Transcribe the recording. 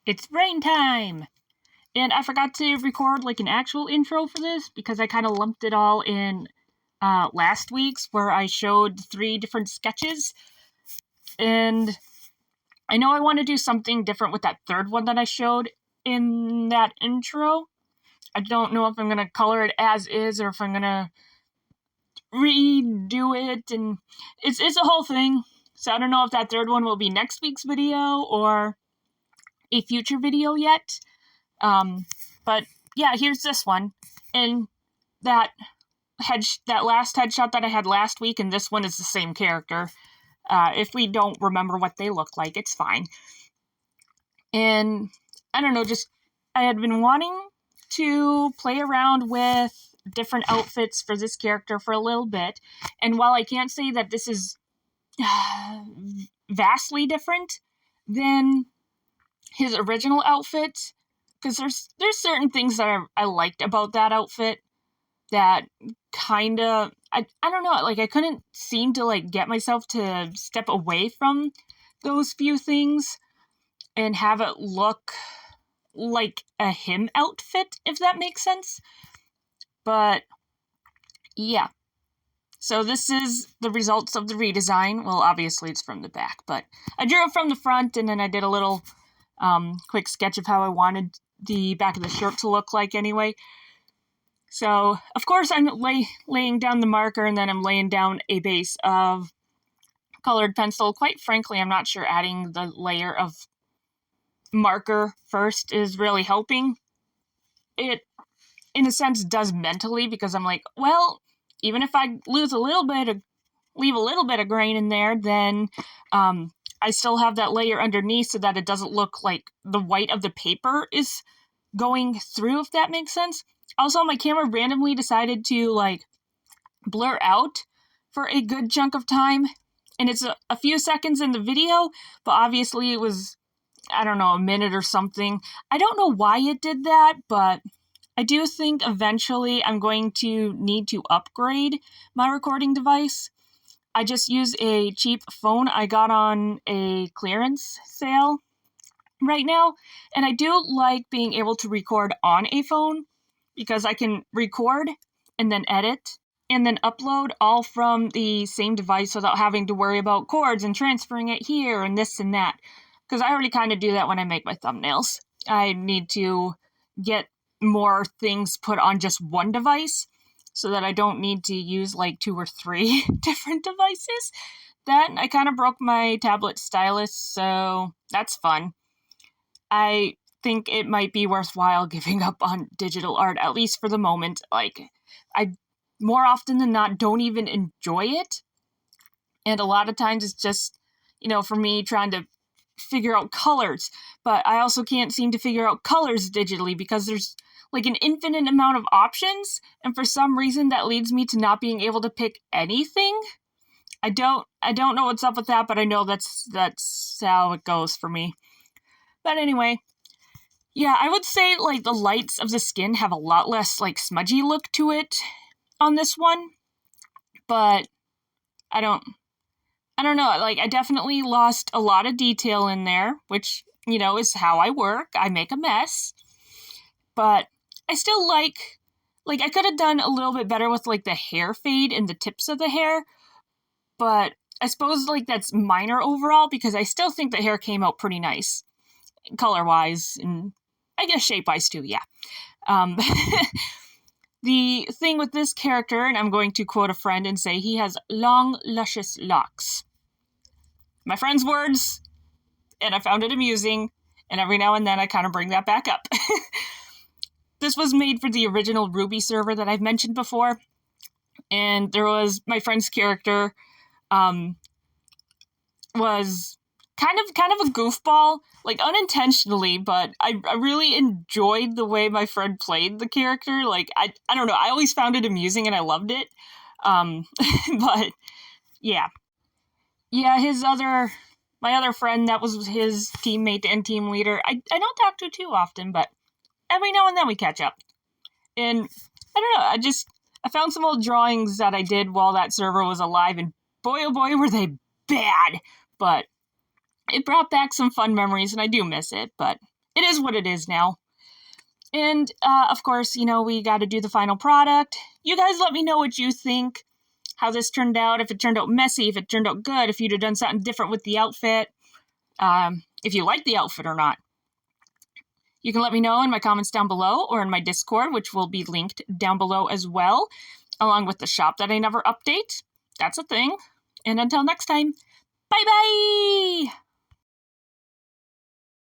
It's rain time! And I forgot to record like an actual intro for this because I kind of lumped it all in last week's where I showed 3 different sketches. And I know I want to do something different with that third one that I showed in that intro. I don't know if I'm going to color it as is or if I'm going to redo it. And it's a whole thing. So I don't know if that third one will be next week's video or a future video yet. But yeah, here's this one. And that last headshot that I had last week and this one is the same character. If we don't remember what they look like, it's fine. And I don't know, I had been wanting to play around with different outfits for this character for a little bit. And while I can't say that this is vastly different than his original outfit, because there's certain things that I liked about that outfit that kind of, I don't know, like I couldn't seem to like get myself to step away from those few things and have it look like a him outfit, if that makes sense. But yeah. So this is the results of the redesign. Well, obviously it's from the back, but I drew it from the front and then I did a little quick sketch of how I wanted the back of the shirt to look like anyway. So, of course, I'm laying down the marker and then I'm laying down a base of colored pencil. Quite frankly, I'm not sure adding the layer of marker first is really helping. It, in a sense, does mentally because I'm like, well, even if I leave a little bit of grain in there, then I still have that layer underneath so that it doesn't look like the white of the paper is going through, if that makes sense. Also, my camera randomly decided to, like, blur out for a good chunk of time. And it's a few seconds in the video, but obviously it was, I don't know, a minute or something. I don't know why it did that, but I do think eventually I'm going to need to upgrade my recording device. I just use a cheap phone I got on a clearance sale right now, and I do like being able to record on a phone because I can record and then edit and then upload all from the same device without having to worry about cords and transferring it here and this and that, because I already kind of do that when I make my thumbnails. I need to get more things put on just one device so that I don't need to use like 2 or 3 different devices. That, I kind of broke my tablet stylus, so that's fun. I think it might be worthwhile giving up on digital art, at least for the moment. Like, I, more often than not, don't even enjoy it. And a lot of times it's just, for me trying to figure out colors. But I also can't seem to figure out colors digitally because there's like an infinite amount of options. And for some reason that leads me to not being able to pick anything. I don't know what's up with that, but I know that's how it goes for me. But anyway, yeah, I would say, like, the lights of the skin have a lot less, like, smudgy look to it on this one. But I don't know. Like, I definitely lost a lot of detail in there, which, is how I work. I make a mess. But I still like, I could have done a little bit better with, like, the hair fade and the tips of the hair. But I suppose, like, that's minor overall because I still think the hair came out pretty nice. Color-wise, and I guess shape-wise too, yeah. The thing with this character, and I'm going to quote a friend and say, he has long, luscious locks. My friend's words, and I found it amusing, and every now and then I kind of bring that back up. This was made for the original Ruby server that I've mentioned before, and there was, my friend's character, was kind of a goofball, like unintentionally, but I really enjoyed the way my friend played the character. Like, I don't know, I always found it amusing and I loved it. But yeah. Yeah, my other friend that was his teammate and team leader, I don't talk to too often, but every now and then we catch up. And I don't know, I found some old drawings that I did while that server was alive, and boy oh boy were they bad, but it brought back some fun memories, and I do miss it, but it is what it is now. And, of course, we got to do the final product. You guys let me know what you think, how this turned out, if it turned out messy, if it turned out good, if you'd have done something different with the outfit, if you like the outfit or not. You can let me know in my comments down below or in my Discord, which will be linked down below as well, along with the shop that I never update. That's a thing. And until next time, bye-bye!